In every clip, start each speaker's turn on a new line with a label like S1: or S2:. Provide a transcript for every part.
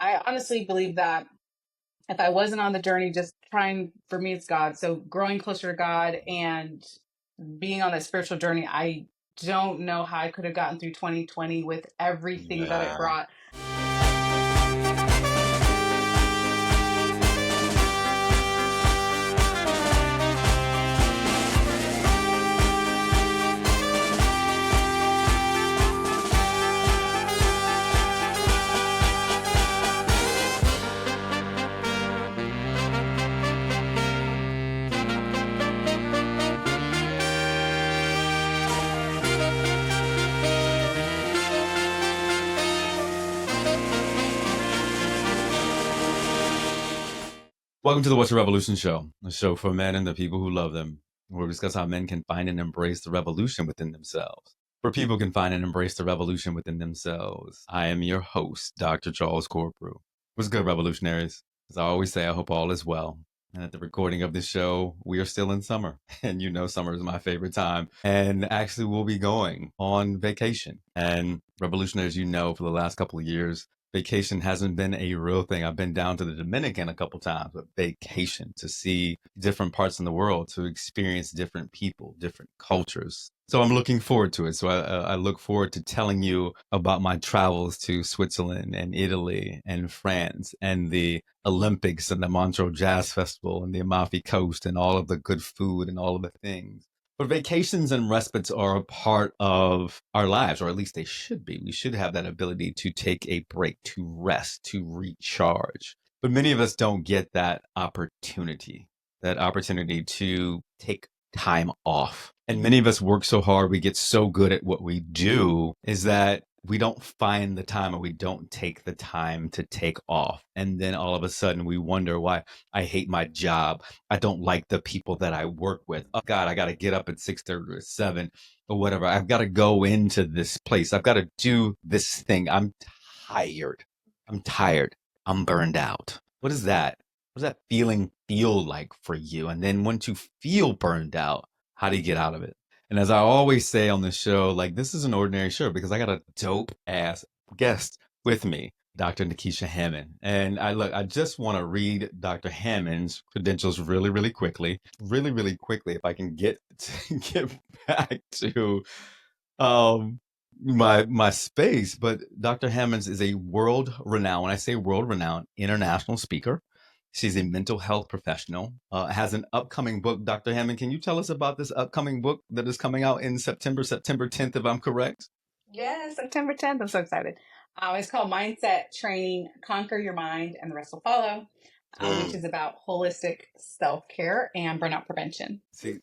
S1: I honestly believe that if I wasn't on the journey, just trying, for me, it's God. So growing closer to God and being on that spiritual journey, I don't know how I could have gotten through 2020 with everything that it
S2: Yeah.
S1: brought.
S2: Welcome to the What's a Revolution show, a show for men and the people who love them, where we discuss how men can find and embrace the revolution within themselves, where people can find and embrace the revolution within themselves. I am your host, Dr. Charles Corprew. What's good, revolutionaries? As I always say, I hope all is well. And at the recording of this show, we are still in summer. And you know, summer is my favorite time. And actually, we'll be going on vacation. And revolutionaries, you know, for the last couple of years, vacation hasn't been a real thing. I've been down to the Dominican a couple times, but vacation to see different parts in the world, to experience different people, different cultures. So I'm looking forward to it. So I look forward to telling you about my travels to Switzerland and Italy and France and the Olympics and the Montreux Jazz Festival and the Amalfi Coast and all of the good food and all of the things. But vacations and respites are a part of our lives, or at least they should be. We should have that ability to take a break, to rest, to recharge. But many of us don't get that opportunity to take time off. And many of us work so hard, we get so good at what we do, is that we don't find the time, or we don't take the time to take off. And then all of a sudden we wonder why I hate my job. I don't like the people that I work with. Oh God, I got to get up at 6:30 or 7 or whatever. I've got to go into this place. I've got to do this thing. I'm tired. I'm burned out. What is that? What does that feeling feel like for you? And then once you feel burned out, how do you get out of it? And as I always say on the show, like, this is an ordinary show because I got a dope ass guest with me, Dr. Nekeshia Hammond. And I just want to read Dr. Hammond's credentials really quickly, if I can get back to my space. But Dr. Hammond is a world renowned, when I say world renowned, international speaker. She's a mental health professional, has an upcoming book. Dr. Hammond, can you tell us about this upcoming book that is coming out in September 10th, if I'm correct?
S1: Yes, September 10th. I'm so excited. It's called Mindset Training, Conquer Your Mind, and the Rest Will Follow, which is about holistic self-care and burnout prevention.
S2: See,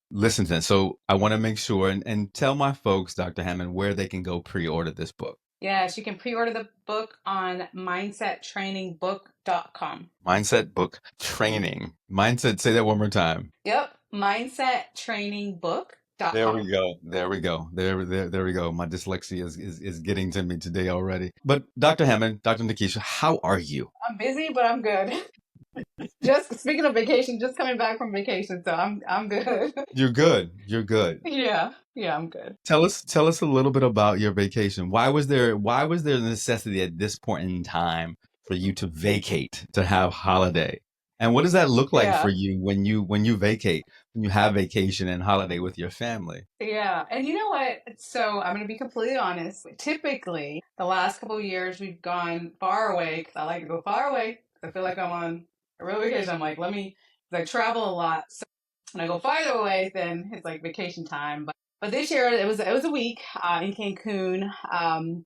S2: listen to that. So I want to make sure and tell my folks, Dr. Hammond, where they can go pre-order this book.
S1: Yes, you can pre-order the book on mindsettrainingbook.com.
S2: Mindset book training. Mindset, say that one more time.
S1: Yep, mindsettrainingbook.com.
S2: There we go. There we go. My dyslexia is getting to me today already. But Dr. Hammond, Dr. Nekeshia, how are you?
S1: I'm busy, but I'm good. Just speaking of vacation, just coming back from vacation, so I'm good.
S2: You're good.
S1: Yeah, I'm good.
S2: Tell us a little bit about your vacation. Why was there a necessity at this point in time for you to vacate, to have holiday? And what does that look like for you when you vacate, when you have vacation and holiday with your family?
S1: Yeah. And you know what? So I'm going to be completely honest. Typically, the last couple of years, we've gone far away because I like to go far away. I feel like I'm on a real vacation. I'm like, I travel a lot. So when I go farther away, then it's like vacation time. But this year, it was a week in Cancun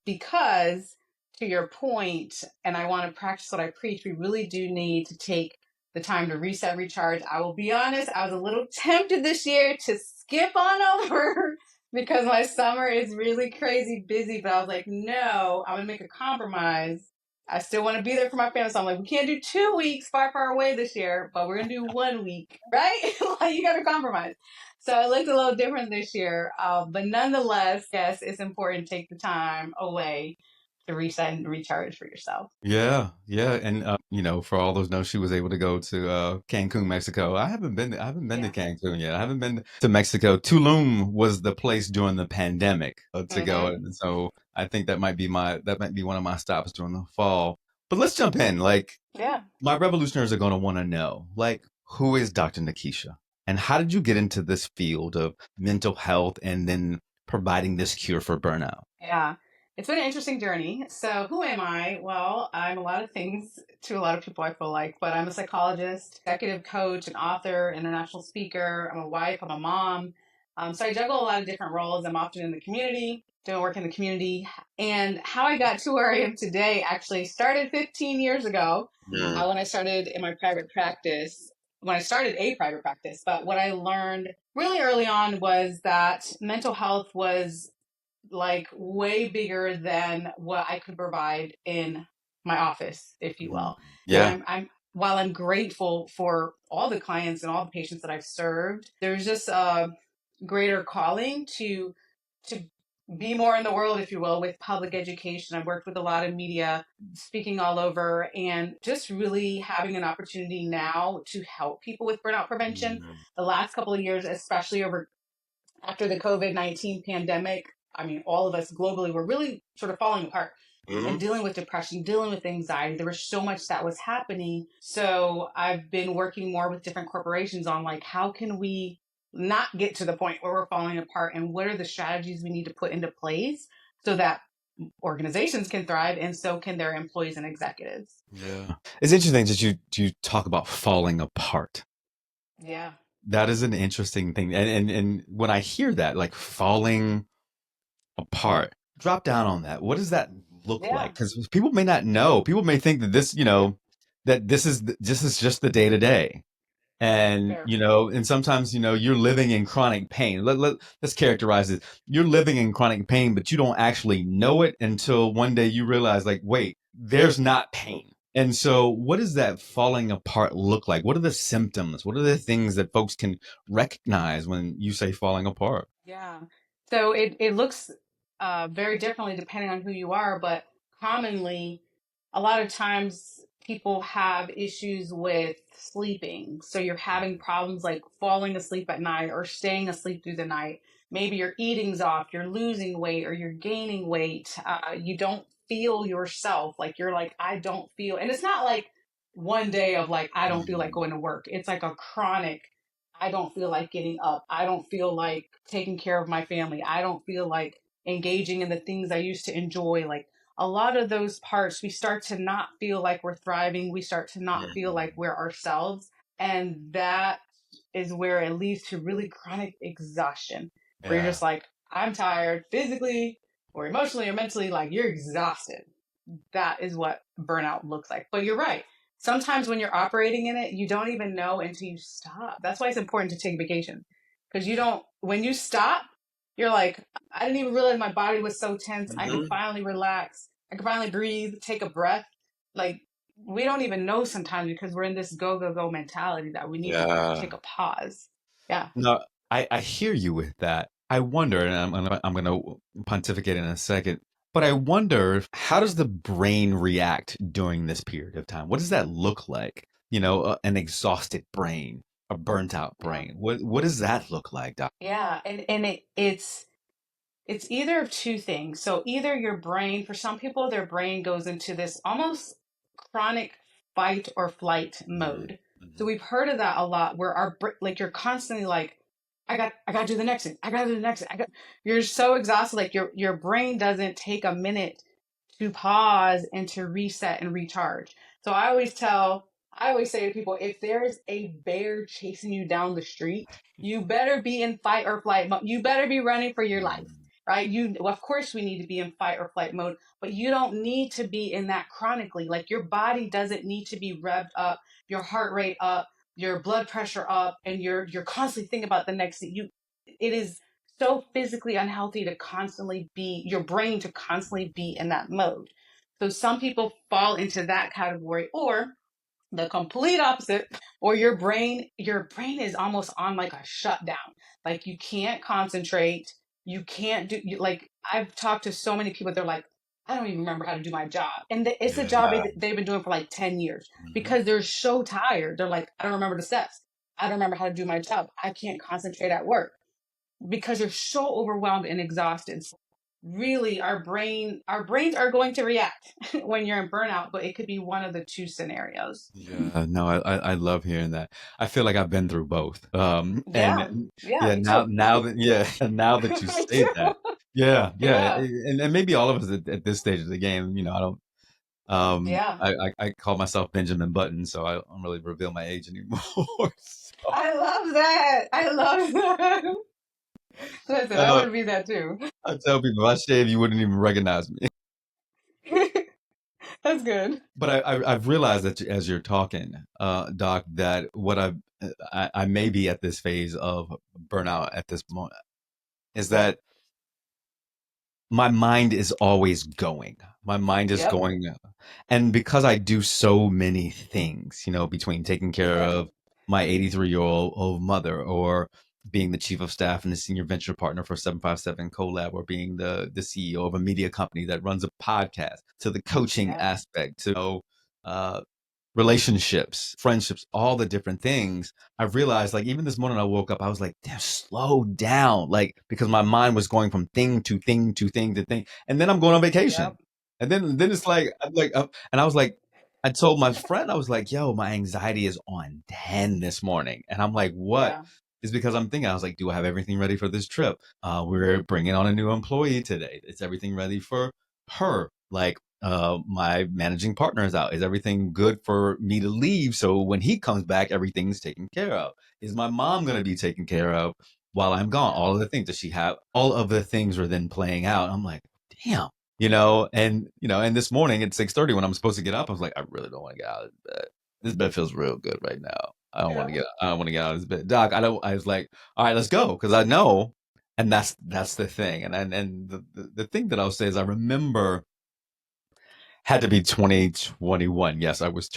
S1: because, to your point, and I want to practice what I preach, we really do need to take the time to reset, recharge. I will be honest, I was a little tempted this year to skip on over because my summer is really crazy busy, but I was like, no, I'm going to make a compromise. I still want to be there for my family. So I'm like, we can't do 2 weeks far away this year, but we're going to do 1 week, right? Like, you got to compromise. So it looked a little different this year. But nonetheless, yes, it's important to take the time away to reset and recharge for yourself.
S2: Yeah. And for all those know, she was able to go to Cancun, Mexico. I haven't been to Cancun yet. I haven't been to Mexico. Tulum was the place during the pandemic to go, and so I think that might be one of my stops during the fall. But let's jump in. Like,
S1: Yeah.
S2: my revolutionaries are going to want to know, like, who is Dr. Nekeshia? And how did you get into this field of mental health and then providing this cure for burnout?
S1: Yeah. It's been an interesting journey. So, who am I? Well, I'm a lot of things to a lot of people, I feel like, but I'm a psychologist, executive coach, an author, international speaker. I'm a wife, I'm a mom. So, I juggle a lot of different roles. I'm often in the community, doing work in the community. And how I got to where I am today actually started 15 years ago
S2: Mm.
S1: when I started in my private practice. When I started a private practice, but what I learned really early on was that mental health was like way bigger than what I could provide in my office, if you
S2: Mm.
S1: will. And
S2: Yeah.
S1: I'm while I'm grateful for all the clients and all the patients that I've served, there's just a greater calling to be more in the world, if you will, with public education. I've worked with a lot of media, speaking all over, and just really having an opportunity now to help people with burnout prevention.
S2: Mm.
S1: The last couple of years, especially over after the COVID-19 pandemic, I mean, all of us globally were really sort of falling apart and
S2: Mhm.
S1: dealing with depression, dealing with anxiety. There was so much that was happening. So I've been working more with different corporations on like, how can we not get to the point where we're falling apart and what are the strategies we need to put into place so that organizations can thrive and so can their employees and executives.
S2: Yeah. It's interesting that you talk about falling apart.
S1: Yeah.
S2: That is an interesting thing. And when I hear that, like falling apart, drop down on that. What does that look
S1: Yeah.
S2: like? Because people may not know. People may think that this, that this is just the day to day. And,
S1: Fair.
S2: and sometimes, you're living in chronic pain. Let's characterize it. You're living in chronic pain, but you don't actually know it until one day you realize, like, wait, there's not pain. And so, what does that falling apart look like? What are the symptoms? What are the things that folks can recognize when you say falling apart?
S1: Yeah. So it looks very differently depending on who you are, but commonly, a lot of times people have issues with sleeping. So you're having problems like falling asleep at night or staying asleep through the night. Maybe your eating's off, you're losing weight or you're gaining weight. You don't feel yourself. Like you're like, I don't feel. And it's not like one day of like, I don't feel like
S2: Mm.
S1: going to work. It's like a chronic I don't feel like getting up. I don't feel like taking care of my family. I don't feel like engaging in the things I used to enjoy. Like a lot of those parts, we start to not feel like we're thriving. We start to not feel like we're ourselves. And that is where it leads to really chronic exhaustion, where you're
S2: Yeah.
S1: just like, I'm tired physically or emotionally or mentally, like you're exhausted. That is what burnout looks like. But you're right. Sometimes when you're operating in it, you don't even know until you stop. That's why it's important to take vacation. Because you don't, when you stop, you're like, I didn't even realize my body was so tense. I can
S2: Hmm.
S1: finally relax. I can finally breathe, take a breath. Like, we don't even know sometimes because we're in this go, go, go mentality that we need to take
S2: Yeah.
S1: a pause. Yeah.
S2: No, I hear you with that. I wonder, and I'm gonna pontificate in a second, but I wonder how does the brain react during this period of time? What does that look like? An exhausted brain, a burnt out
S1: Yeah.
S2: brain. What does that look like, Doc?
S1: Yeah. And it's either of two things. So either your brain, for some people, their brain goes into this almost chronic fight or flight
S2: Mm.
S1: mode. So
S2: Mhm.
S1: we've heard of that a lot, where like you're constantly like, I got to do the next thing. I got to do the next thing. You're so exhausted, like your brain doesn't take a minute to pause and to reset and recharge. So I always say to people, if there's a bear chasing you down the street, you better be in fight or flight mode. You better be running for your life,
S2: Mm.
S1: right? Well, of course we need to be in fight or flight mode, but you don't need to be in that chronically. Like your body doesn't need to be revved up, your heart rate up, your blood pressure up, and you're constantly thinking about the next thing. It is so physically unhealthy to constantly be your brain to constantly be in that mode. So some people fall into that category, or the complete opposite, or your brain is almost on like a shutdown. Like you can't concentrate, you can't like I've talked to so many people, they're like, I don't even remember how to do my job, and it's a job
S2: Yeah.
S1: they've been doing for like 10 years
S2: Mhm.
S1: because they're so tired. They're like, I don't remember the steps, I don't remember how to do my job, I can't concentrate at work because you're so overwhelmed and exhausted. really our brains are going to react when you're in burnout, but it could be one of the two scenarios.
S2: Yeah, no, I love hearing that. I feel like I've been through both.
S1: Yeah. Yeah,
S2: Yeah,
S1: me too.
S2: now that yeah, now that you
S1: Me
S2: say
S1: too.
S2: that, yeah, yeah,
S1: Yeah.
S2: and maybe all of us at this stage of the game, I don't.
S1: Yeah.
S2: I call myself Benjamin Button, so I don't really reveal my age anymore. So,
S1: I love that. I love that. Listen, I
S2: uh,
S1: want to be that too.
S2: I tell people if I shave, you wouldn't even recognize me.
S1: That's good.
S2: But I've realized that as you're talking, Doc, that I may be at this phase of burnout at this moment is that my mind is always going. My mind is
S1: Yep.
S2: going. And because I do so many things, between taking care
S1: Yeah.
S2: of my 83-year-old mother or being the chief of staff and the senior venture partner for 757 Collab or being the CEO of a media company that runs a podcast to the coaching
S1: Yeah.
S2: aspect to uh, relationships, friendships, all the different things, I realized like even this morning I woke up, I was like, damn, slow down. Like, because my mind was going from thing to thing to thing to thing. And then I'm going on
S1: Yep.
S2: vacation. And then it's like, and I was like, I told my friend, I was like, yo, my anxiety is on 10 this morning. And I'm like, what?
S1: Yeah.
S2: It's because I'm thinking, I was like, do I have everything ready for this trip? We're bringing on a new employee today. Is everything ready for her? Like, my managing partner is out. Is everything good for me to leave? So when he comes back, everything's taken care of. Is my mom going to be taken care of while I'm gone?
S1: Yeah.
S2: All of the things, does she have? All of the things are then playing out. I'm like, damn, and this morning at 6:30 when I'm supposed to get up, I was like, I really don't want to get out of bed. This bed feels real good right now.
S1: Yeah.
S2: I don't want to get out of this bed. Doc, I was like, all right, let's go. Cause I know. And that's the thing. And the thing that I'll say is I remember had to be 2021. Yes, I was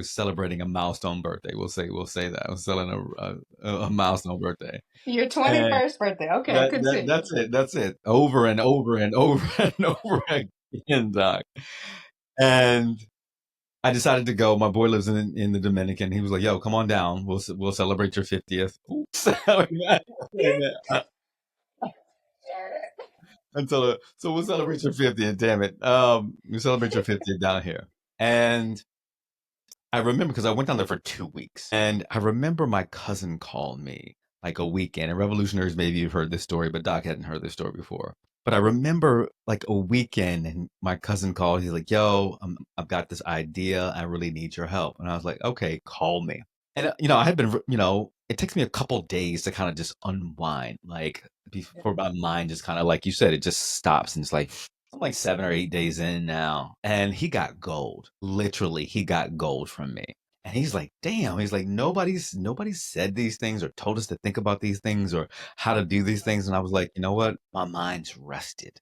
S2: celebrating a milestone birthday. We'll say that. I was celebrating a milestone birthday.
S1: Your
S2: And
S1: 21st birthday. Okay,
S2: that's
S1: continue.
S2: it. That's it. Over and over and over and over again, Doc. And I decided to go. My boy lives in the Dominican. He was like, "Yo, come on down. We'll celebrate your 50th." Oops. So we'll celebrate your 50th. Damn it. We celebrate your 50th down here. And I remember because I went down there for 2 weeks, and I remember my cousin called me like a weekend. And Revolutionaries, maybe you've heard this story, but Doc hadn't heard this story before. But I remember like a weekend, and my cousin called. He's like, "Yo, I've got this idea. I really need your help." And I was like, "Okay, call me." And I had been, it takes me a couple days to kind of just unwind, like before my mind just kind of, like you said, it just stops, and it's like I'm like 7 or 8 days in now, and he got gold. Literally, he got gold from me. And he's like, damn. He's like, nobody's said these things or told us to think about these things or how to do these things. And I was like, you know what? My mind's rested.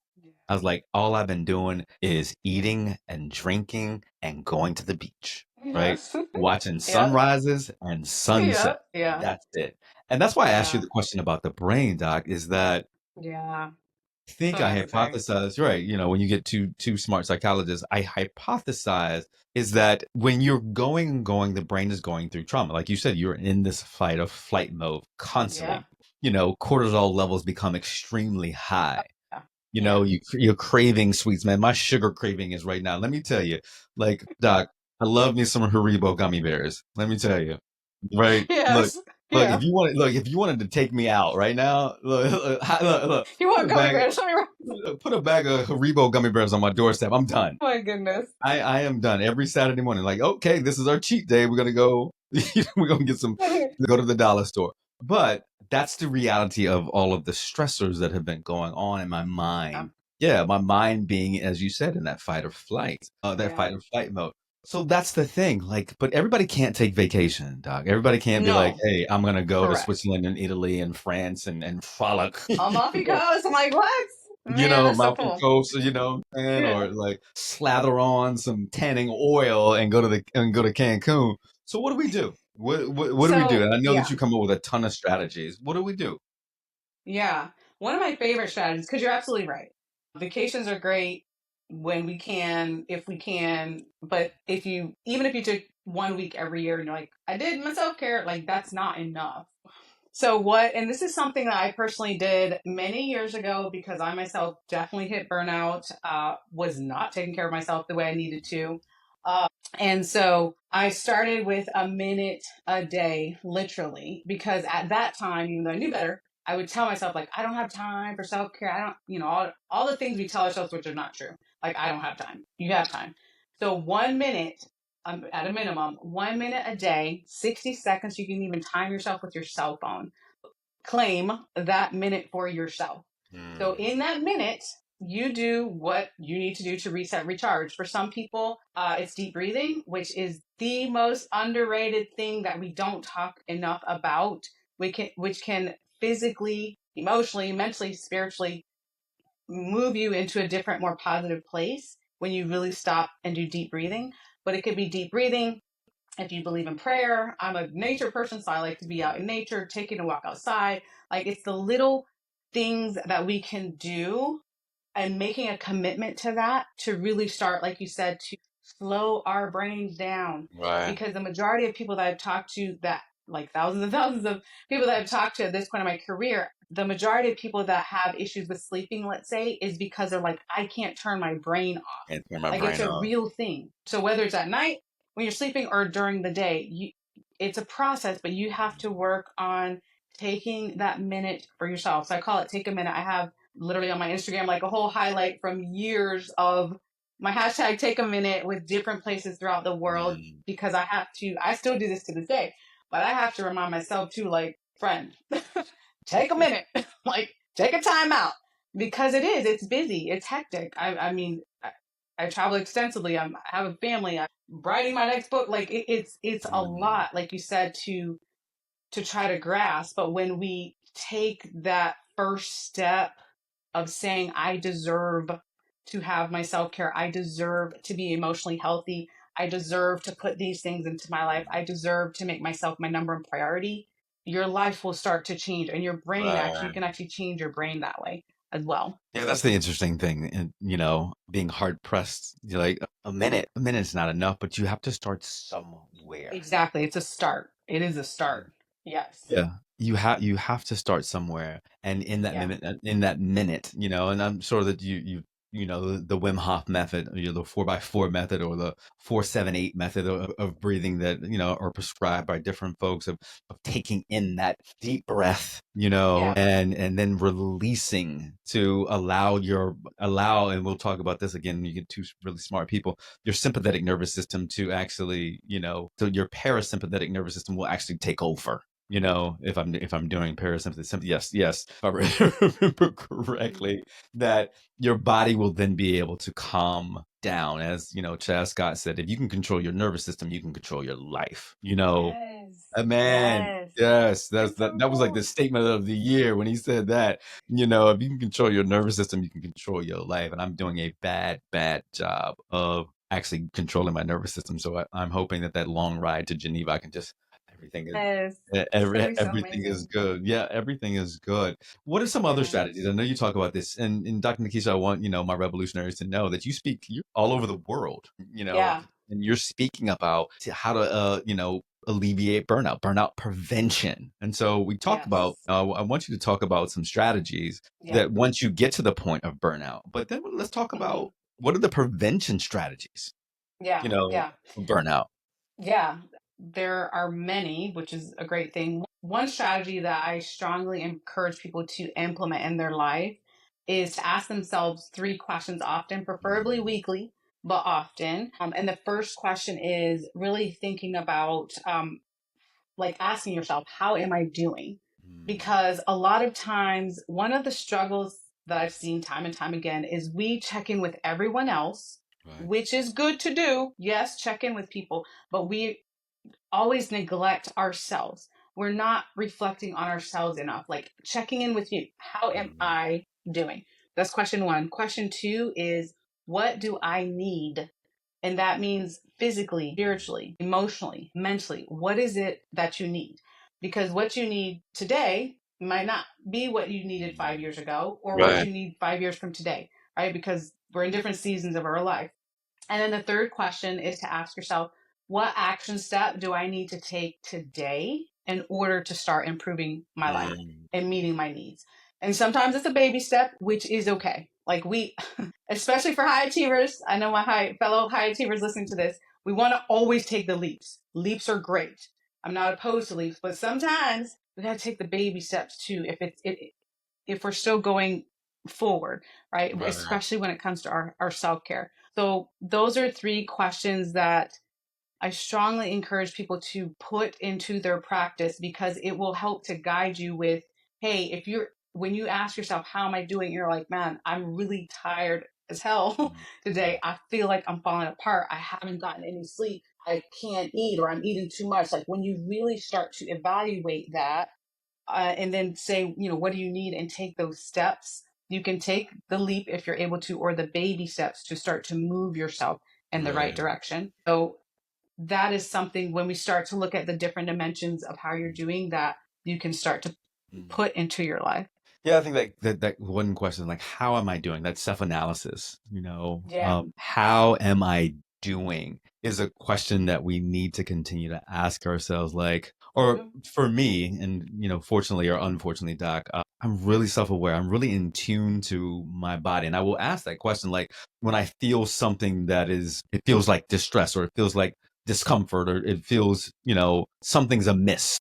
S2: I was like, all I've been doing is eating and drinking and going to the beach, right?
S1: Yes.
S2: Watching
S1: Yep.
S2: sunrises and sunset.
S1: Yep. Yeah.
S2: That's it. And that's why I asked you
S1: Yeah.
S2: the question about the brain, Doc, is that
S1: Yeah.
S2: think
S1: So
S2: I
S1: necessary.
S2: hypothesize, right? When you get two smart psychologists, I hypothesize is that when you're going, the brain is going through trauma. Like you said, you're in this fight or flight mode
S1: Yeah.
S2: constantly. Cortisol levels become extremely high.
S1: Yeah. Yeah.
S2: You're craving sweets, man. My sugar craving is right now. Let me tell you, like Doc, I love me some Haribo gummy bears. Let me tell you, right? Look,
S1: Yes.
S2: look.
S1: Yeah.
S2: If you wanted to take me out right now, look,
S1: You
S2: put
S1: want
S2: a
S1: gummy
S2: bag,
S1: bears?
S2: put a bag of Haribo gummy bears on my doorstep. I'm done.
S1: Oh my goodness.
S2: I am done every Saturday morning. Like, okay, this is our cheat day. We're gonna go. We're gonna get some. Go to the dollar store. But that's the reality of all of the stressors that have been going on in my
S1: Yeah.
S2: mind. Yeah, my mind being, as you said, in that fight or flight, that
S1: Yeah.
S2: fight or flight mode. So that's the thing. Like, but everybody can't take vacation, Doc. Everybody can't be like,
S1: No.
S2: hey, I'm gonna go to
S1: Correct.
S2: Switzerland and Italy and France and frolic.
S1: Amalfi Coast. I'm like, what? Man, that's so
S2: Mountain
S1: cool.
S2: coast, or
S1: Yeah.
S2: like slather on some tanning oil and go to Cancun. So what do we do? What do we do?
S1: So
S2: And I know that
S1: yeah.
S2: you come up with a ton of strategies. What do we do?
S1: Yeah. One of my favorite strategies, because you're absolutely right. Vacations are great when we can, if we can, but even if you took 1 week every year and you're like, I did my self care, like that's not enough. So what, and this is something that I personally did many years ago because I myself definitely hit burnout, was not taking care of myself the way I needed to. And so I started with a minute a day, literally, because at that time, even though I knew better, I would tell myself, like, I don't have time for self care. I don't, all the things we tell ourselves, which are not true. Like, I don't have time. You have time. So 1 minute, at a minimum, 1 minute a day, 60 seconds. You can even time yourself with your cell phone. Claim that minute for yourself. So
S2: Mm.
S1: in that minute, you do what you need to do to reset, recharge. For some people, it's deep breathing, which is the most underrated thing that we don't talk enough about. Which can physically, emotionally, mentally, spiritually move you into a different, more positive place when you really stop and do deep breathing. But it could be deep breathing if you believe in prayer. I'm a nature person, so I like to be out in nature, taking a walk outside. Like, it's the little things that we can do and making a commitment to that to really start, like you said, to slow our brains down.
S2: Right.
S1: Because the majority of people that I've talked to, that like thousands and thousands of people that I've talked to at this point in my career, the majority of people that have issues with sleeping, let's say, is because they're like, I can't turn my brain off.
S2: Can't turn my
S1: Like, it's
S2: brain
S1: a
S2: off.
S1: real thing. So whether it's at night when you're sleeping or during the day, it's a process, but you have to work on taking that minute for yourself. So I call it take a minute. I have literally on my Instagram like a whole highlight from years of my hashtag take a minute with different places throughout the world,
S2: Mm.
S1: because I still do this to this day, but I have to remind myself too, like, friend, take a minute, like, take a time out, because it's busy, it's hectic. I mean, I travel extensively. I have a family. I'm writing my next book. Like, it's a
S2: Mm.
S1: lot, like you said, to try to grasp. But when we take that first step of saying, I deserve to have my self care, I deserve to be emotionally healthy, I deserve to put these things into my life, I deserve to make myself my number one priority, your life will start to change. And your brain, actually,
S2: Right.
S1: you can actually change your brain that way as well.
S2: Yeah, that's the interesting thing. And, being hard pressed, you're like, a minute is not enough, but you have to start somewhere.
S1: Exactly. It's a start. It is a start. Yes.
S2: Yeah. You have to start somewhere. And
S1: Yeah.
S2: in that minute, and I'm sure that the Wim Hof method, the 4x4 method or the 4-7-8 method of breathing that, are prescribed by different folks of taking in that deep breath,
S1: Yeah.
S2: and then releasing to allow, and we'll talk about this again when you get two really smart people, your sympathetic nervous system to actually, so your parasympathetic nervous system will actually take over. If I'm doing parasympathetic, yes, if I remember correctly, that your body will then be able to calm down. As Chaz Scott said, if you can control your nervous system, you can control your life.
S1: Yes.
S2: Man,
S1: Yes.
S2: yes,
S1: It's
S2: that was like the
S1: so
S2: statement of the year when he said that. If you can control your nervous system, you can control your life. And I'm doing a bad job of actually controlling my nervous system. So I'm hoping that long ride to Geneva, I can just everything is
S1: yes. It's gonna be so
S2: everything is
S1: amazing.
S2: good. Yeah, everything is good. What are some other
S1: Yeah.
S2: strategies? I know you talk about this, and Dr. Nekeshia, I want my revolutionaries to know that you're all over the world.
S1: Yeah.
S2: And you're speaking about how to alleviate burnout prevention. And so we talked about,
S1: Yes.
S2: I want you to talk about some strategies
S1: Yeah.
S2: that once you get to the point of burnout, but then let's talk
S1: Hmm.
S2: about what are the prevention strategies,
S1: Yeah. Yeah.
S2: for burnout.
S1: Yeah. There are many, which is a great thing. One strategy that I strongly encourage people to implement in their life is to ask themselves three questions often, preferably
S2: Mm,
S1: weekly, but often. And the first question is really thinking about, like, asking yourself, how am I doing?
S2: mm,
S1: Because a lot of times, one of the struggles that I've seen time and time again is we check in with everyone else,
S2: right.
S1: which is good to do. Yes, check in with people, but we always neglect ourselves. We're not reflecting on ourselves enough, like checking in with you. How am
S2: Mm,
S1: I doing? That's question one. Question two is, what do I need? And that means physically, spiritually, emotionally, mentally. What is it that you need? Because what you need today might not be what you needed
S2: mm,
S1: 5 years ago or what
S2: right.
S1: you need 5 years from today, right? Because we're in different seasons of our life. And then the third question is to ask yourself, what action step do I need to take today in order to start improving my life
S2: Mm.
S1: and meeting my needs. And sometimes it's a baby step, which is okay. Like we, especially for high achievers, I know my fellow high achievers listening to this, we want to always take the leaps. Leaps are great. I'm not opposed to leaps, but sometimes we got to take the baby steps too. If we're still going forward, right?
S2: Right.
S1: Especially when it comes to our self care. So those are three questions that I strongly encourage people to put into their practice because it will help to guide you with, hey, when you ask yourself, how am I doing? You're like, man, I'm really tired as hell today. I feel like I'm falling apart. I haven't gotten any sleep. I can't eat or I'm eating too much. Like when you really start to evaluate that and then say, what do you need and take those steps, you can take the leap if you're able to, or the baby steps to start to move yourself in the right
S2: Right.
S1: direction. So that is something when we start to look at the different dimensions of how you're doing that, you can start to
S2: Mm.
S1: put into your life.
S2: Yeah, I think that one question, like, how am I doing? That self-analysis,
S1: Yeah.
S2: how am I doing is a question that we need to continue to ask ourselves. Like, or
S1: Mm-hmm.
S2: for me, and fortunately or unfortunately, Doc, I'm really self-aware. I'm really in tune to my body, and I will ask that question, like, when I feel something it feels like distress, or it feels like discomfort, or it feels, something's amiss.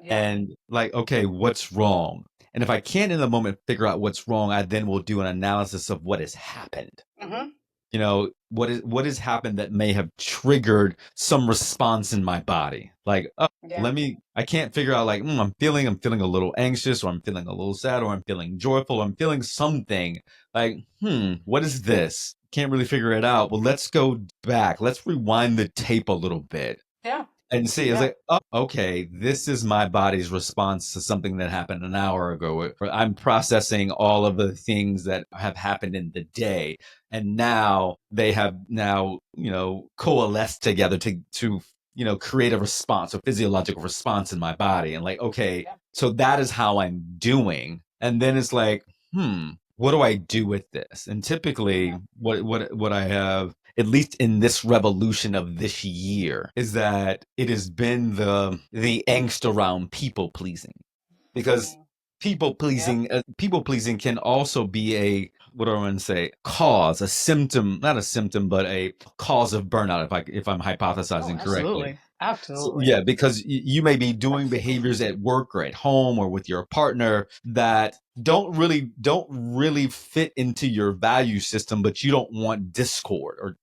S1: Yeah.
S2: And like, okay, what's wrong? And if I can't in the moment figure out what's wrong, I then will do an analysis of what has happened.
S1: Mm-hmm.
S2: What has happened that may have triggered some response in my body. Like, oh,
S1: Yeah.
S2: I can't figure out, like, I'm feeling a little anxious, or I'm feeling a little sad, or I'm feeling joyful, or I'm feeling something. Like, what is this? Can't really figure it out. Well, let's go back. Let's rewind the tape a little bit
S1: Yeah.
S2: and see. It's
S1: Yeah.
S2: like, oh, okay, this is my body's response to something that happened an hour ago. I'm processing all of the things that have happened in the day, and now they have coalesced together to create a response, a physiological response in my body. And like, okay,
S1: Yeah.
S2: so that is how I'm doing. And then it's like, what do I do with this? And typically,
S1: Yeah.
S2: what I have, at least in this revolution of this year, is that it has been the angst around people pleasing. Because
S1: Mm. Yep.
S2: people pleasing can also be a, what do I want to say, cause, a symptom, not a symptom, but a cause of burnout, if I'm
S1: Oh,
S2: hypothesizing correctly.
S1: absolutely.
S2: So,
S1: Absolutely.
S2: yeah, because you may be doing behaviors at work or at home or with your partner that don't really fit into your value system, but you don't want
S1: Yeah,
S2: discord.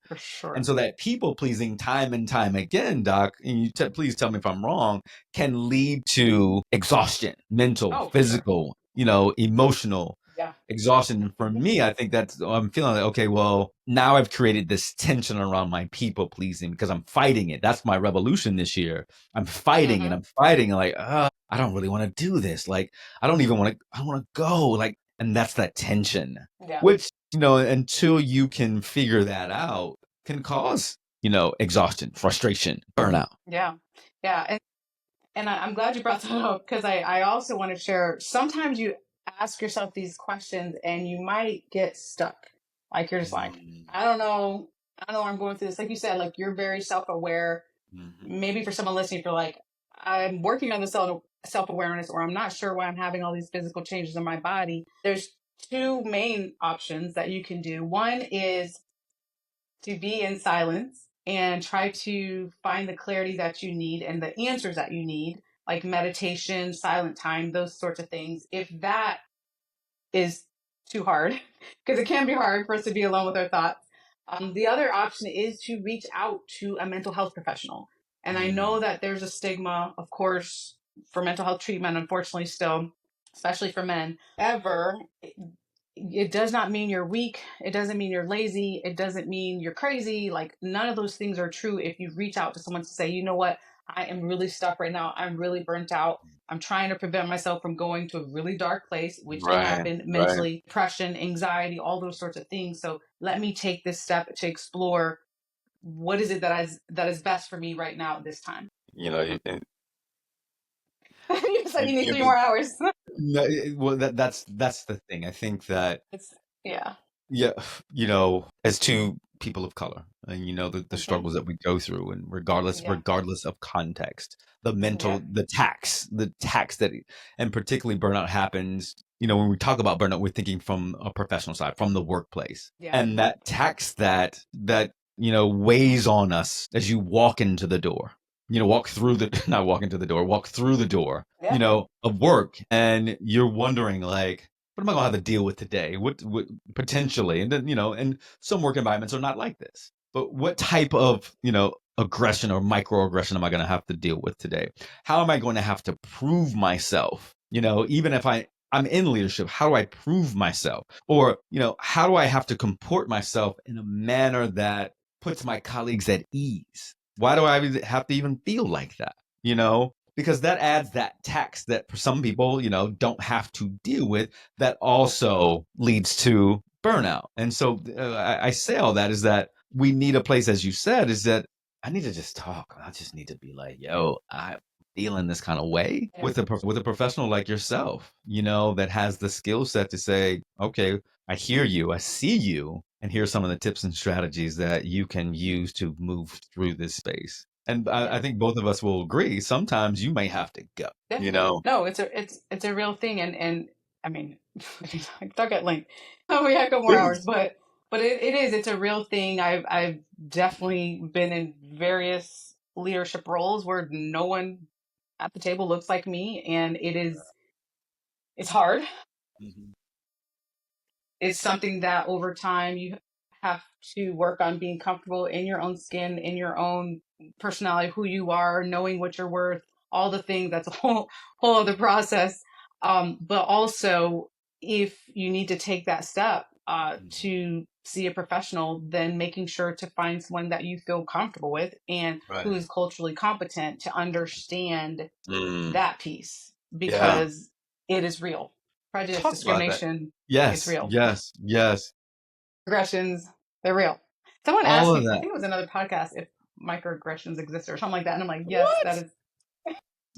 S1: for
S2: And
S1: sure.
S2: so that people pleasing time and time again, Doc, and please tell me if I'm wrong, can lead to exhaustion, mental,
S1: Oh, for sure.
S2: physical, emotional
S1: Yeah.
S2: exhaustion. And for me, I think I'm feeling like, okay, well, now I've created this tension around my people pleasing because I'm fighting it. That's my revolution this year. I'm fighting and
S1: Mm-hmm.
S2: I'm fighting and like, I don't really want to do this. Like, I want to go. Like, and that's that tension,
S1: Yeah.
S2: which, until you can figure that out, can cause, exhaustion, frustration, burnout.
S1: Yeah. Yeah. And I'm glad you brought that up because I also want to share. Sometimes you ask yourself these questions and you might get stuck. Like you're just like,
S2: Mm.
S1: I don't know. I don't know where I'm going through this. Like you said, like you're very self aware.
S2: Mhm.
S1: Maybe for someone listening, if you're like, I'm working on the self awareness, or I'm not sure why I'm having all these physical changes in my body. There's two main options that you can do. One is to be in silence and try to find the clarity that you need and the answers that you need, like meditation, silent time, those sorts of things. If that is too hard, because it can be hard for us to be alone with our thoughts, the other option is to reach out to a mental health professional. And I know
S2: Mm.
S1: that there's a stigma, of course, for mental health treatment, unfortunately, still, especially for men. However, it does not mean you're weak. It doesn't mean you're lazy. It doesn't mean you're crazy. Like none of those things are true if you reach out to someone to say, you know what, I am really stuck right now. I'm really burnt out. I'm trying to prevent myself from going to a really dark place, which can
S2: Right,
S1: happen
S2: right.
S1: mentally, depression, anxiety, all those sorts of things. So let me take this step to explore what is it that is best for me right now at this time.
S2: You know, and,
S1: You said
S2: and
S1: you need
S2: you
S1: 3 more hours.
S2: no, well, that's the thing. I think that,
S1: It's yeah.
S2: yeah, as to people of color, and the
S1: Mm-hmm.
S2: struggles that we go through, and
S1: Yeah.
S2: regardless of context,
S1: Yeah.
S2: the tax that, and particularly burnout happens. When we talk about burnout, we're thinking from a professional side, from the workplace,
S1: Yeah.
S2: and that tax that weighs on us as you walk into the door. Walk through the not walk into the door, walk through the door,
S1: Yeah.
S2: of work, and you're wondering like, what am I gonna have to deal with today? What potentially, and then and some work environments are not like this. But what type of aggression or microaggression am I gonna have to deal with today? How am I going to have to prove myself? Even if I'm in leadership, how do I prove myself? Or how do I have to comport myself in a manner that puts my colleagues at ease? Why do I have to even feel like that? Because that adds that tax that for some people, don't have to deal with, that also leads to burnout. And so I say all that is that we need a place, as you said, is that I need to just talk. I just need to be like, yo, I'm feeling this kind of way
S1: Yeah.
S2: with a professional like yourself, that has the skill set to say, okay, I hear you, I see you, and here's some of the tips and strategies that you can use to move through this space. And I
S1: Yeah.
S2: think both of us will agree. Sometimes you may have to go.
S1: Definitely. No, it's a real thing, and I mean, I talk at length. We had a couple more hours,
S2: Please.
S1: but it's a real thing. I've definitely been in various leadership roles where no one at the table looks like me, and it's hard.
S2: Mhm.
S1: It's something that over time you have to work on being comfortable in your own skin, in your own personality, who you are, knowing what you're worth, all the things. That's a whole other process. But also, if you need to take that step
S2: Mhm.
S1: to see a professional, then making sure to find someone that you feel comfortable with and who
S2: Right.
S1: is culturally competent to understand
S2: Mm.
S1: that piece
S2: Yeah.
S1: because it is real. Prejudice,
S2: Talk about that.
S1: discrimination, it's
S2: Yes.
S1: real.
S2: Yes. Yes.
S1: Aggressions, they're real. Someone asked
S2: All of
S1: me, I
S2: that.
S1: think it was another podcast, if microaggressions exist or something like that. And I'm like, yes, that
S2: What?
S1: is,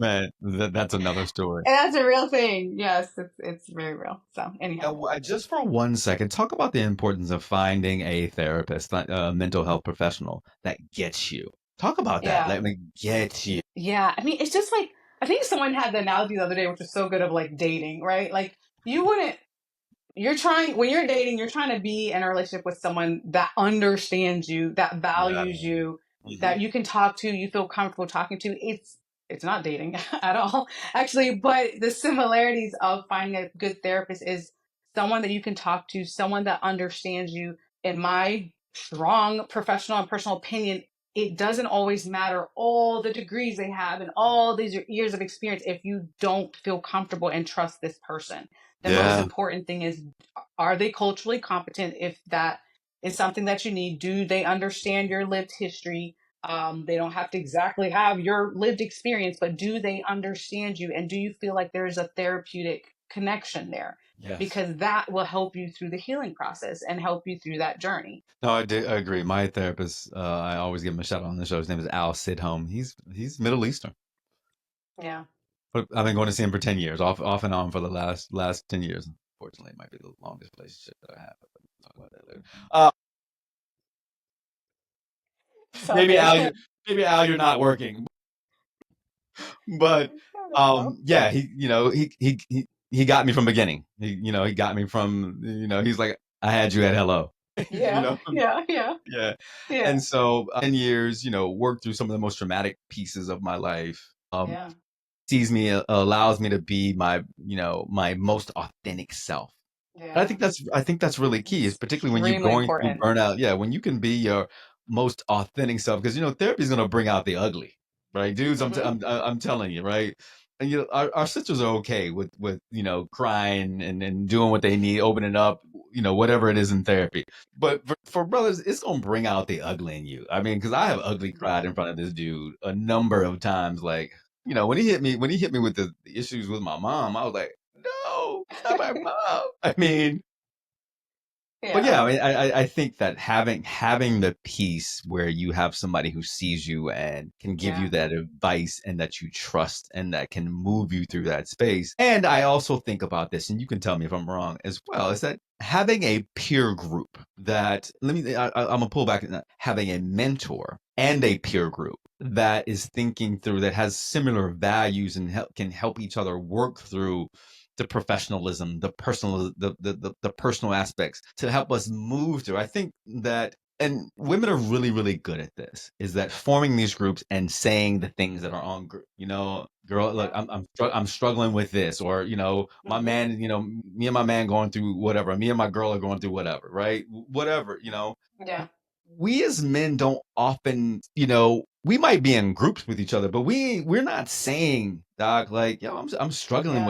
S2: Man, that's another story.
S1: and that's a real thing. Yes, it's very real. So anyhow,
S2: Now, just for 1 second, talk about the importance of finding a therapist, a mental health professional that gets you. Talk about that.
S1: yeah,
S2: Let me get you.
S1: yeah. I mean, it's just like I think someone had the analogy the other day, which was so good of like dating, right? Like you wouldn't. You're trying when you're dating, you're trying to be in a relationship with someone that understands you, that
S2: Yeah.
S1: values you,
S2: Hmm.
S1: that you can talk to, you feel comfortable talking to. It's not dating at all, actually, but the similarities of finding a good therapist is someone that you can talk to, someone that understands you. In my strong professional and personal opinion, it doesn't always matter all the degrees they have and all these years of experience if you don't feel comfortable and trust this person. The most
S2: Yeah.
S1: important thing is, are they culturally competent? If that is something that you need, do they understand your lived history? They don't have to exactly have your lived experience, but do they understand you? And do you feel like there's a therapeutic connection there?
S2: Yes.
S1: Because that will help you through the healing process and help you through that journey.
S2: No, I agree. My therapist, I always give him a shout out on the show. His name is Al Sidholm. He's Middle Eastern.
S1: Yeah.
S2: But I've been going to see him for 10 years, off and on for the last 10 years. Unfortunately, it might be the longest relationship that I have. But we'll talk about that later.
S1: It's all
S2: Maybe
S1: good.
S2: Al, you're not working, but
S1: No.
S2: yeah, he got me from beginning. He got me from he's like, I had you at hello. you
S1: Yeah.
S2: know
S1: Yeah. Yeah.
S2: yeah.
S1: Yeah.
S2: And so 10 years, worked through some of the most traumatic pieces of my life.
S1: Yeah.
S2: Sees me, allows me to be my most authentic self. And
S1: Yeah.
S2: I think that's really key, is
S1: It's
S2: particularly when you're
S1: extremely
S2: going through
S1: important.
S2: burnout. Yeah, when you can be your most authentic self, because therapy is gonna bring out the ugly, right, dudes?
S1: Hmm.
S2: I'm telling you, right? And our sisters are okay with crying and doing what they need, opening up, whatever it is in therapy. But for brothers, it's gonna bring out the ugly in you. I mean, because I have ugly cried in front of this dude a number of times. Like, when he hit me with the issues with my mom, I was like, no, not my mom. I mean, But
S1: Yeah.
S2: yeah, I mean, I think that having the peace where you have somebody who sees you and can give you
S1: Yeah.
S2: that advice and that you trust and that can move you through that space. And I also think about this, and you can tell me if I'm wrong as well, is that having a peer group that I'm gonna pull back and having a mentor and a peer group that is thinking through that has similar values and can help each other work through the professionalism, the personal, the personal aspects to help us move through. I think that, and women are really, really good at this, is that forming these groups and saying the things that are on group. Girl, look,
S1: Yeah.
S2: I'm struggling with this, or my
S1: Hmm.
S2: man, me and my man going through whatever, me and my girl are going through whatever, right? Whatever,
S1: Yeah.
S2: we as men don't often, we might be in groups with each other, but we're not saying, Doc, like, yo,
S1: Yeah.
S2: I'm struggling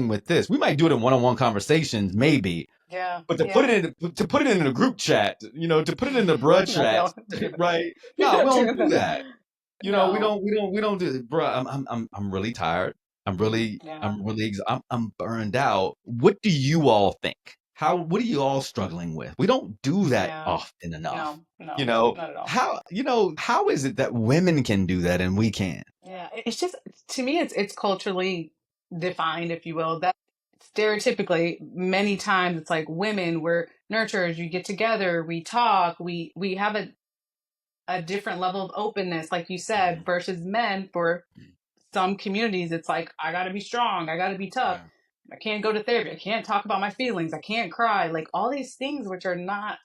S2: with this. We might do it in one-on-one conversations, maybe,
S1: Yeah.
S2: but
S1: Yeah.
S2: to put it in a group chat, to put it in the bruh
S1: No, we
S2: chat,
S1: don't do that.
S2: right?
S1: We
S2: No, we
S1: don't
S2: don't
S1: do
S2: do
S1: that.
S2: that.
S1: No.
S2: We don't do it, bro. I'm really tired.
S1: Yeah.
S2: I'm really, I'm burned out. What do you all think? What are you all struggling with? We don't do that
S1: Yeah.
S2: often enough.
S1: No. No. Not at all.
S2: How is it that women can do that and we can't?
S1: Yeah. It's just, to me, it's culturally defined, if you will. That stereotypically, many times it's like women, we're nurturers. You get together, we talk, we have a different level of openness, like you said,
S2: Mhm.
S1: versus men. For some communities, it's like, I got to be strong, I got to be tough,
S2: Right.
S1: I can't go to therapy, I can't talk about my feelings, I can't cry, like all these things which are not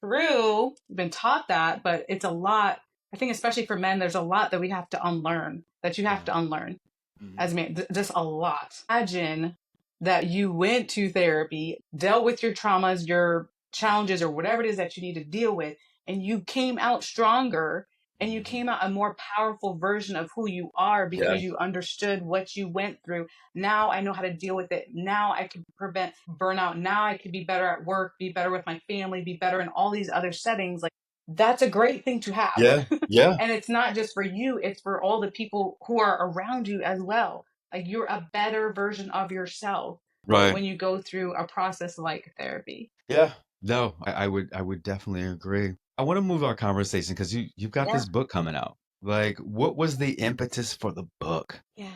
S1: true. We've been taught that, but it's a lot. I think especially for men, there's a lot that we have to unlearn, that you have
S2: Yeah.
S1: to unlearn
S2: Mhm.
S1: as a man, just a lot. Imagine that you went to therapy, dealt with your traumas, your challenges, or whatever it is that you need to deal with, and you came out stronger, and you
S2: Mhm.
S1: came out a more powerful version of who you are
S2: Yeah.
S1: because you understood what you went through. Now I know how to deal with it. Now I can prevent burnout. Now I can be better at work, be better with my family, be better in all these other settings. Like, that's a great thing to have.
S2: Yeah. Yeah.
S1: And it's not just for you, it's for all the people who are around you as well. Like, you're a better version of yourself
S2: Right.
S1: when you go through a process like therapy.
S2: Yeah. No, I would definitely agree. I want to move our conversation because you've got
S1: Yeah.
S2: this book coming out. Like, what was the impetus for the book?
S1: Yeah.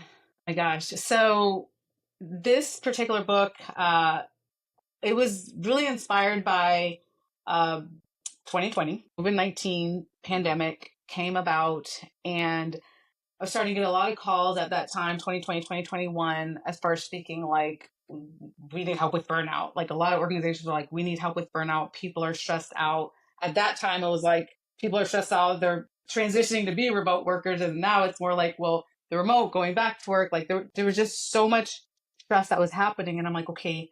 S1: My gosh. So this particular book, it was really inspired by um 2020. COVID-19 pandemic came about, and I was starting to get a lot of calls at that time, 2020, 2021, as far as speaking like, we need help with burnout. Like, a lot of organizations were like, we need help with burnout. People are stressed out. At that time, it was like, people are stressed out. They're transitioning to be remote workers. And now it's more like, well, the remote, going back to work. Like, there was just so much stress that was happening. And I'm like, okay,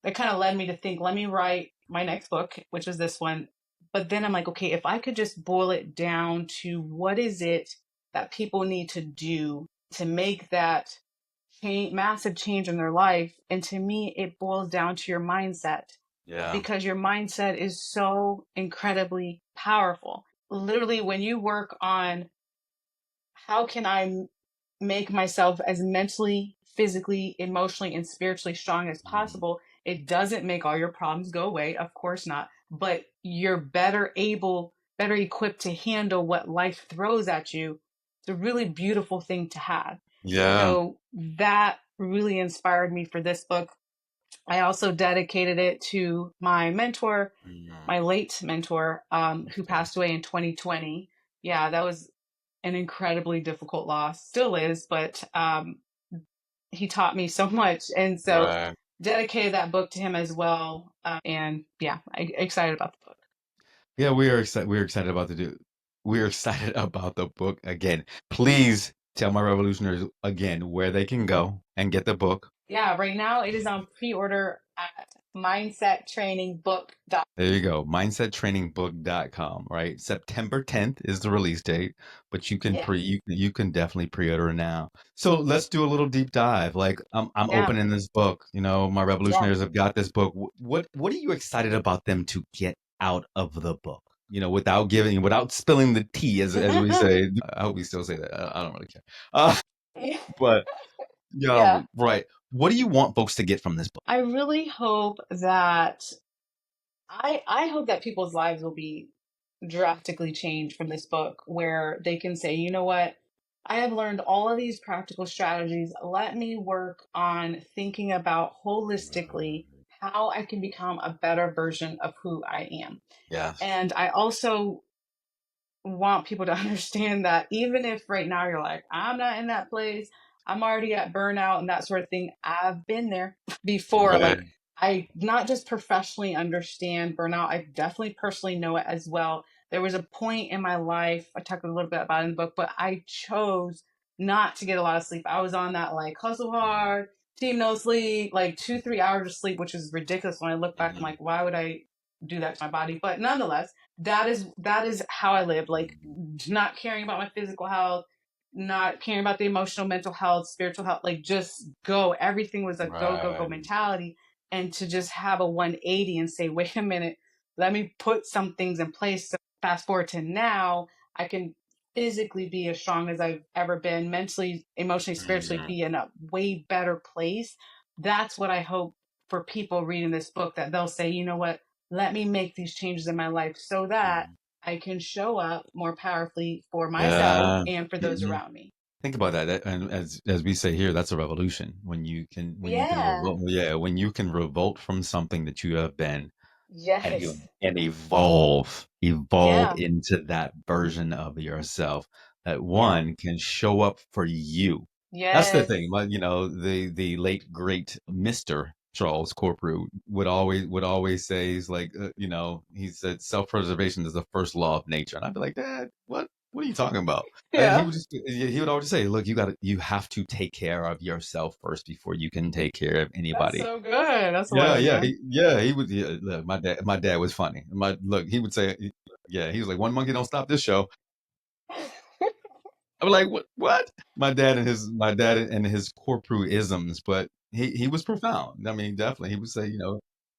S1: that kind of led me to think, let me write my next book, which is this one. But then I'm like, okay, if I could just boil it down to what is it that people need to do to make that massive change in their life. And to me, it boils down to your mindset,
S2: Yeah.
S1: because your mindset is so incredibly powerful. Literally, when you work on how can I make myself as mentally, physically, emotionally, and spiritually strong as
S2: Mhm.
S1: possible, it doesn't make all your problems go away, of course not, but you're better equipped to handle what life throws at you. It's a really beautiful thing to have.
S2: Yeah.
S1: So that really inspired me for this book. I also dedicated it to my mentor,
S2: Mhm.
S1: my late mentor, who
S2: Okay.
S1: passed away in 2020. Yeah, that was an incredibly difficult loss, still is, but he taught me so much. And so
S2: Right.
S1: dedicated that book to him as well. And yeah, excited about the book.
S2: Yeah, we are excited. We're excited about the do. We're excited about the book again. Please tell my revolutionaries again where they can go and get the book.
S1: Yeah, right now it is on pre-order at mindsettrainingbook.com.
S2: There you go. Mindsettrainingbook.com, right? September 10th is the release date, but
S1: Yeah.
S2: you can definitely pre-order now. So let's do a little deep dive. Like I'm
S1: Yeah.
S2: opening this book, my
S1: Yeah.
S2: revolutionaries have got this book. What are you excited about them to get out of the book? Without spilling the tea, as we say. I hope we still say that. I don't really care. But
S1: Yeah.
S2: right. What do you want folks to get from this book?
S1: I really hope that I hope that people's lives will be drastically changed from this book, where they can say, you know what, I have learned all of these practical strategies. Let me work on thinking about holistically how I can become a better version of who I am.
S2: Yes.
S1: And I also want people to understand that even if right now you're like, I'm not in that place, I'm already at burnout and that sort of thing, I've been there before.
S2: Right.
S1: Like, I not just professionally understand burnout, I definitely personally know it as well. There was a point in my life, I talked a little bit about it in the book, but I chose not to get a lot of sleep. I was on that like hustle hard, team no sleep, like 2, 3 hours of sleep, which is ridiculous. When I look back, I'm
S2: Mhm.
S1: like, why would I do that to my body? But nonetheless, that is how I lived, like not caring about my physical health, not caring about the emotional, mental health, spiritual health, like just go. Everything was a go, go, go
S2: Right.
S1: mentality. And to just have a 180 and say, wait a minute, let me put some things in place. So fast forward to now, I can physically be as strong as I've ever been, mentally, emotionally, spiritually,
S2: Mhm.
S1: be in a way better place. That's what I hope for people reading this book, that they'll say, you know what, let me make these changes in my life so that
S2: Mhm.
S1: I can show up more powerfully for myself
S2: Yeah.
S1: and for those
S2: Mhm.
S1: around me.
S2: Think about that, and as we say here, that's a revolution. When you can
S1: Yeah.
S2: revolt, yeah, when you can revolt from something that you have been, and you
S1: Yes.
S2: and evolve
S1: Yeah.
S2: into that version of yourself that
S1: Yeah.
S2: one can show up for you. That's the
S1: Yes.
S2: thing. But the late great Mr. Charles Corprew would always say, he's like, he said self-preservation is the first law of nature. And I'd be like, Dad, what are you talking about? And
S1: Yeah.
S2: he would always say, look, you have to take care of yourself first before you can take care of
S1: That's
S2: anybody.
S1: so good. That's
S2: Yeah,
S1: wise,
S2: yeah,
S1: yeah.
S2: he would. Yeah, look, my dad was funny. He would say, yeah, he was like, one monkey don't stop this show. I'm like, what? My dad and his corporal isms, but he was profound. I mean, definitely, he would say,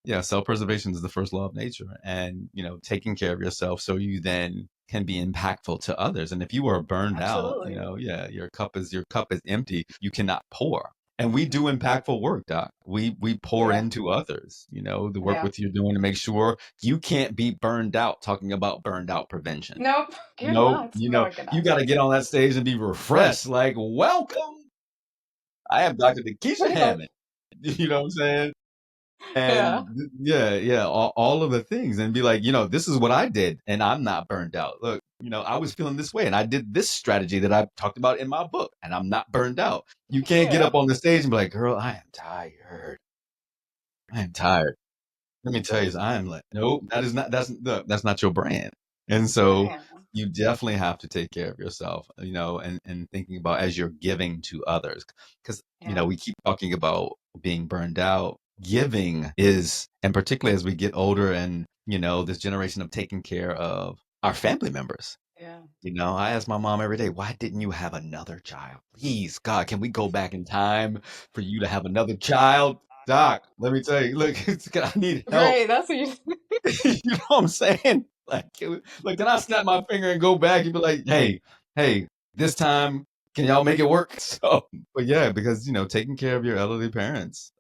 S2: yeah, self preservation is the first law of nature, and taking care of yourself so you then can be impactful to others. And if you are burned out,
S1: Absolutely.
S2: yeah, your cup is empty. You cannot pour. And we do impactful work, Doc. We pour
S1: Yeah.
S2: into others. The work
S1: Yeah.
S2: with you're doing to make sure you can't be burned out. Talking about burned out prevention.
S1: Nope.
S2: Nope.
S1: Cannot. No, I
S2: You
S1: cannot.
S2: got to get on that stage and be refreshed. Like, welcome. I am Dr. Nekeshia Hammond. You know what I'm saying?
S1: Yeah.
S2: And yeah, yeah, all of the things, and be like, this is what I did, and I'm not burned out. Look, I was feeling this way, and I did this strategy that I talked about in my book, and I'm not burned out. You can't get
S1: Yeah.
S2: up on the stage and be like, girl, I am tired. I am tired. Let me tell you, I am like, nope, that's not your brand. And so
S1: Yeah.
S2: you definitely have to take care of yourself, and thinking about as you're giving to others. Because,
S1: Yeah.
S2: we keep talking about being burned out. Giving is, and particularly as we get older and, this generation of taking care of our family members.
S1: Yeah.
S2: I ask my mom every day, why didn't you have another child? Please, God, can we go back in time for you to have another child? Doc, let me tell you, look, I need help.
S1: Right. That's what you.
S2: You know what I'm saying? Like, can I snap my finger and go back and be like, hey, this time, can y'all make it work? So, but yeah, because, taking care of your elderly parents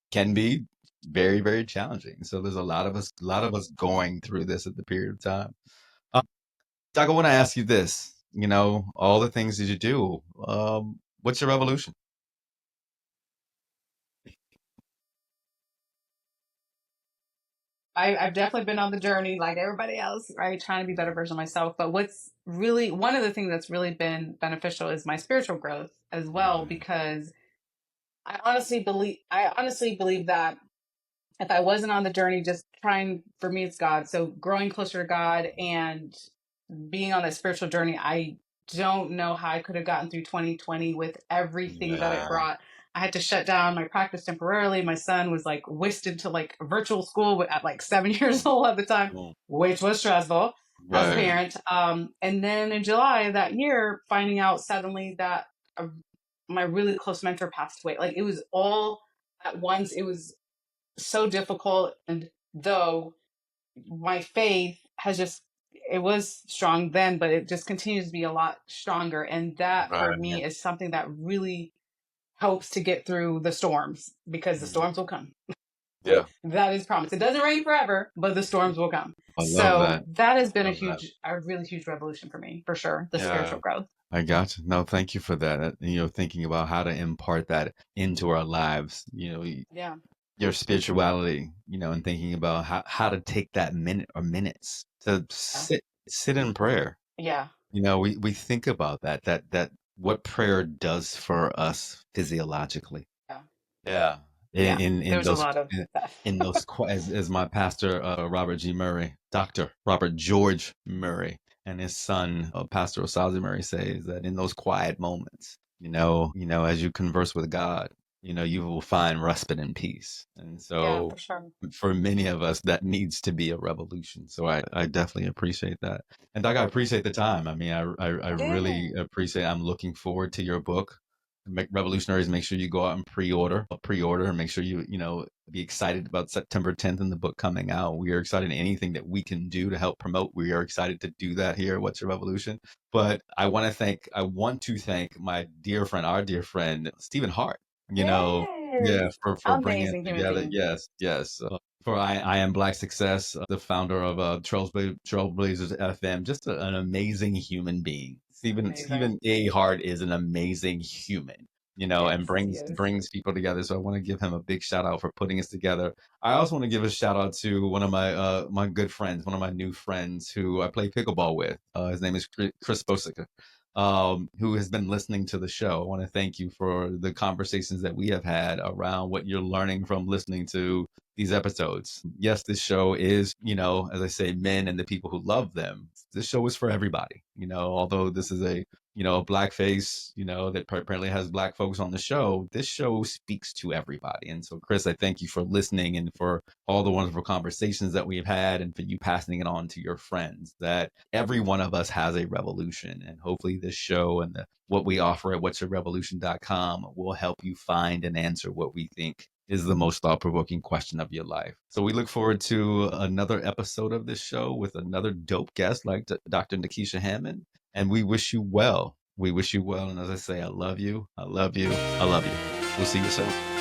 S2: can be very, very challenging. So there's a lot of us going through this at the period of time. Um, Doc, I want to ask you this. All the things that you do. What's your revolution?
S1: I've definitely been on the journey like everybody else, right? Trying to be a better version of myself. But what's really one of the things that's really been beneficial is my spiritual growth as well,
S2: Right.
S1: because I honestly believe that if I wasn't on the journey, just trying, for me it's God. So growing closer to God and being on that spiritual journey, I don't know how I could have gotten through 2020 with everything that it
S2: Yeah.
S1: brought. I had to shut down my practice temporarily. My son was like whisked into like virtual school at like 7 years old at the time,
S2: Mm.
S1: which was stressful as a
S2: Right.
S1: parent. And then in July of that year, finding out suddenly that uh, my really close mentor passed away. Like it was all at once. It was so difficult. And though my faith has just, it was strong then, but it just continues to be a lot stronger. And that for
S2: Right.
S1: me is something that really helps to get through the storms, because the
S2: Mhm.
S1: storms will come.
S2: Yeah.
S1: That is promised. It doesn't rain forever, but the storms will come.
S2: I love
S1: So
S2: that.
S1: that has been
S2: Love that.
S1: a really huge revolution for me, for sure. The
S2: Yeah.
S1: spiritual growth.
S2: I got you. No, thank you for that. Thinking about how to impart that into our lives,
S1: Yeah.
S2: your spirituality, and thinking about how to take that minute or minutes to
S1: Yeah.
S2: sit in prayer.
S1: Yeah.
S2: We think about that what prayer does for us physiologically.
S1: Yeah.
S2: Yeah.
S1: Yeah.
S2: In
S1: There's a
S2: those
S1: lot of that.
S2: as my pastor Robert G. Murray, Dr. Robert George Murray, and his son Pastor Osazi Murray says that in those quiet moments, as you converse with God, you will find respite and peace. And
S1: Yeah,
S2: so
S1: for sure.
S2: for many of us, that needs to be a revolution. So I definitely appreciate that. And Doc, I appreciate the time. I mean, I really
S1: Yeah.
S2: appreciate. I'm looking forward to your book, Revolutionaries. Make sure you go out and pre-order, and make sure you be excited about September 10th and the book coming out. We are excited. Anything that we can do to help promote, we are excited to do that here. What's Your Revolution? But I want to thank my dear friend, our dear friend Stephen Hart. Yeah,
S1: Yes.
S2: for bringing it
S1: Amazing human
S2: together.
S1: being.
S2: Yes, yes. For I am Black Success, the founder of Trailblazers FM, just an amazing human being. Stephen
S1: Amazing.
S2: A. Hart is an amazing human, and
S1: Yes, he is.
S2: brings people together. So I want to give him a big shout out for putting us together. I also want to give a shout out to one of my good friends, one of my new friends who I play pickleball with. His name is Chris Bosica, who has been listening to the show. I want to thank you for the conversations that we have had around what you're learning from listening to these episodes. Yes, this show is, as I say, men and the people who love them. This show is for everybody, although this is a black face, that apparently has black folks on the show. This show speaks to everybody. And so, Chris, I thank you for listening and for all the wonderful conversations that we've had and for you passing it on to your friends, that every one of us has a revolution. And hopefully this show and what we offer at whatsyourrevolution.com will help you find and answer what we think is the most thought-provoking question of your life. So we look forward to another episode of this show with another dope guest like Dr. Nekeshia Hammond. And we wish you well. We wish you well. And as I say, I love you. I love you. I love you. We'll see you soon.